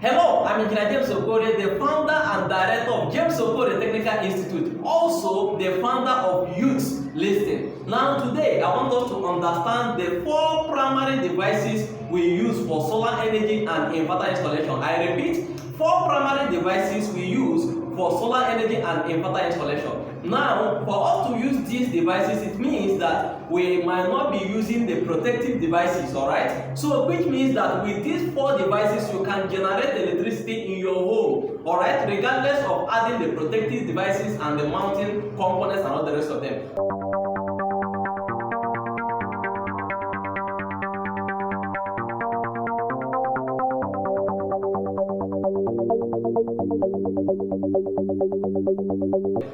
Hello, I'm Engineer James Okore, the founder and director of James Okore Technical Institute, also the founder of Youth Listing. Now today, I want us to understand the 4 primary devices we use for solar energy and inverter installation. I repeat, 4 primary devices we use for solar energy and inverter installation. Now, for us to use these devices, it means that we might not be using the protective devices, alright? So, which means that with these 4 devices, you can generate electricity in your home, alright? Regardless of adding the protective devices and the mounting components and all the rest of them.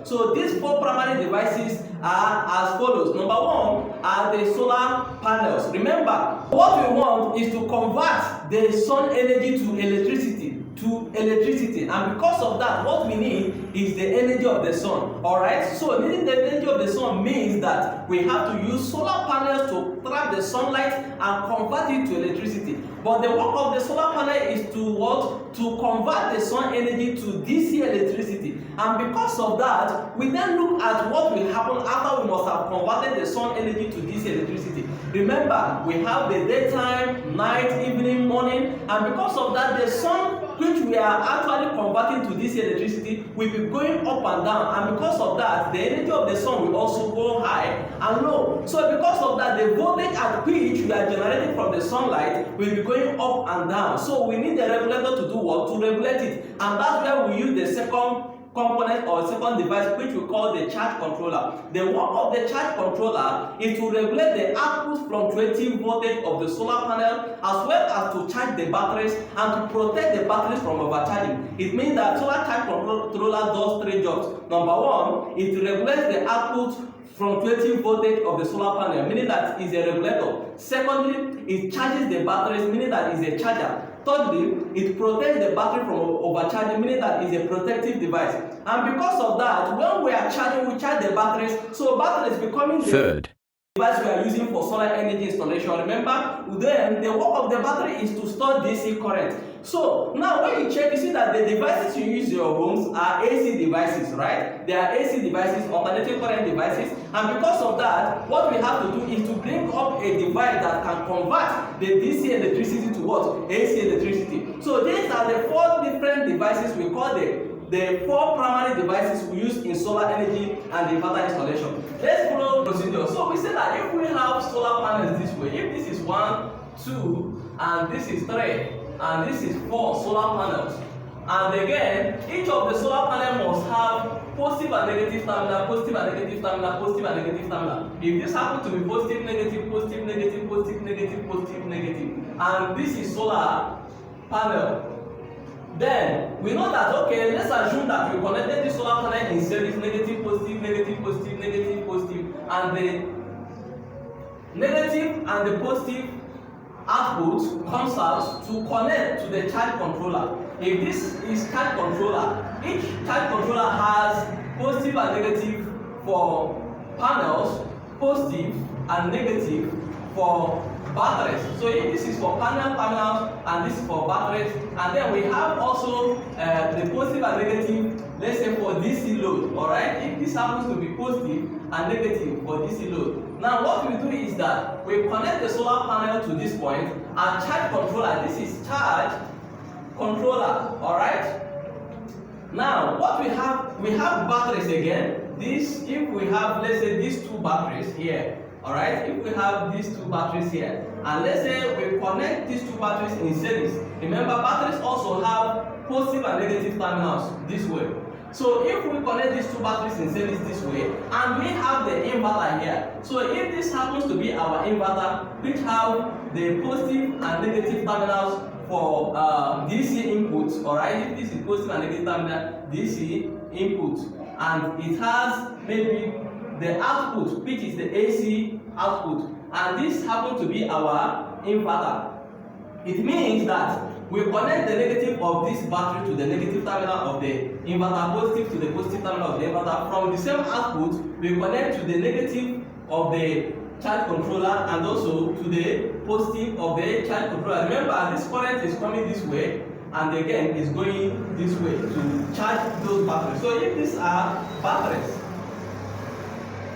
So these 4 primary devices are as follows. Number 1 are the solar panels. Remember, what we want is to convert the sun energy to electricity. And because of that, what we need is the energy of the sun. Alright, so needing the energy of the sun means that we have to use solar panels to trap the sunlight and convert it to electricity. But the work of the solar panel is to what? To convert the sun energy to DC electricity. And because of that, we then look at what will happen after we must have converted the sun energy to DC electricity. Remember, we have the daytime, night, evening, morning, and because of that, the sun which we are actually converting to DC electricity will be going up and down, and because of that, the energy of the sun will also go high and low. So because of that, the voltage at which we are generating from the sunlight will be going up and down. So we need the regulator to do what? To regulate it, and that's where we use the second component or second device, which we call the charge controller. The work of the charge controller is to regulate the output fluctuating voltage of the solar panel, as well as to charge the batteries and to protect the batteries from overcharging. It means that solar charge controller does 3 jobs. Number 1, it regulates the output fluctuating voltage of the solar panel, meaning that it's a regulator. Secondly, it charges the batteries, meaning that it's a charger. Thirdly, it protects the battery from overcharging, meaning that it's a protective device. And because of that, when we are charging, we charge the batteries. So battery is becoming the device we are using for solar energy installation. Remember, then the work of the battery is to store DC current. So now when you check, you see that the devices you use in your homes are AC devices, right? They are AC devices, alternating current devices, and because of that, what we have to do is to bring up a device that can convert the DC electricity to what? AC electricity. So these are the 4 different devices we call the 4 primary devices we use in solar energy and inverter installation. Let's follow the procedure. So we say that if we have solar panels this way, if this is 1, 2, and this is 3, and this is 4 solar panels, and again, each of the solar panel must have positive and negative terminal, positive and negative terminal, positive and negative terminal. If this happens to be positive, negative, positive, negative, positive, negative, positive, negative, and this is solar panel, then we know that, okay, let's assume that we connected the solar panel in series, negative, positive, negative, positive, negative, positive, and the negative and the positive output comes out to connect to the charge controller. If this is charge controller, each charge controller has positive and negative for panels, positive and negative for batteries. So if this is for panels, and this is for batteries, and then we have also the positive and negative, let's say for DC load. Alright, if this happens to be positive and negative for DC load. Now what we do is that we connect the solar panel to this point, and charge controller, this is charge controller. Alright, now what we have batteries again. This, if we have, let's say, these 2 batteries here. Alright, if we have these 2 batteries here, and let's say we connect these 2 batteries in series. Remember, batteries also have positive and negative terminals this way. So if we connect these 2 batteries in series this way, and we have the inverter here. So if this happens to be our inverter, which have the positive and negative terminals for DC inputs, alright, if this is positive and negative terminal, DC input, and it has maybe the output, which is the AC output, and this happens to be our inverter. It means that we connect the negative of this battery to the negative terminal of the inverter, positive to the positive terminal of the inverter. From the same output, we connect to the negative of the charge controller and also to the positive of the charge controller. Remember, this current is coming this way, and again is going this way to charge those batteries. So if these are batteries,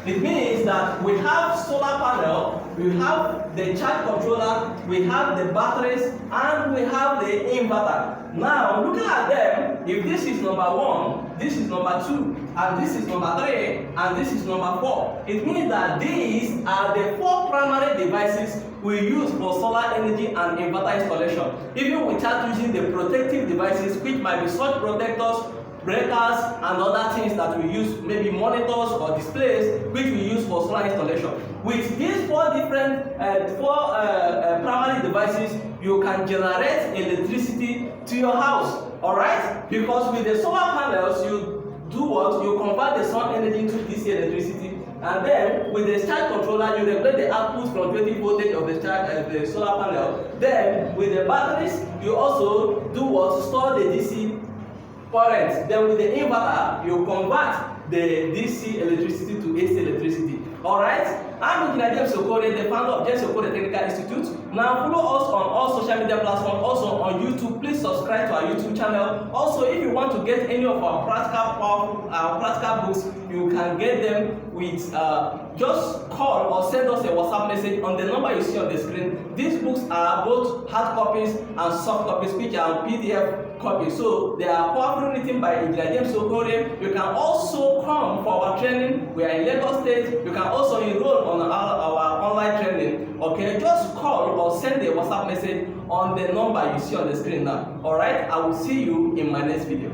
it means that we have solar panel, we have the charge controller, we have the batteries, and we have the inverter. Now, looking at them, if this is number 1, this is number 2, and this is number 3, and this is number 4, it means that these are the 4 primary devices we use for solar energy and inverter installation, even without using the protective devices, which might be surge protectors, breakers, and other things that we use, maybe monitors or displays, which we use for solar installation. With these 4 different primary devices, you can generate electricity to your house, alright? Because with the solar panels, you do what? You convert the sun energy into DC electricity, and then with the charge controller, you regulate the output from 20 voltage of the solar panel. Then with the batteries, you also do what? Store the DC current. Then with the inverter, you convert the DC electricity to AC electricity. Alright? I'm Engineer James Okore, the founder of James Okore Technical Institute. Now follow us on all social media platforms, also on YouTube. Please subscribe to our YouTube channel. Also, if you want to get any of our practical books, you can get them with just call or send us a WhatsApp message on the number you see on the screen. These books are both hard copies and soft copies, which are PDF copies. So they are powerfully written by Engineer James Okore. You can also come for our training. We are in Lagos State. You can also enroll on our online training. Okay, just call or send a WhatsApp message on the number you see on the screen now. Alright, I will see you in my next video.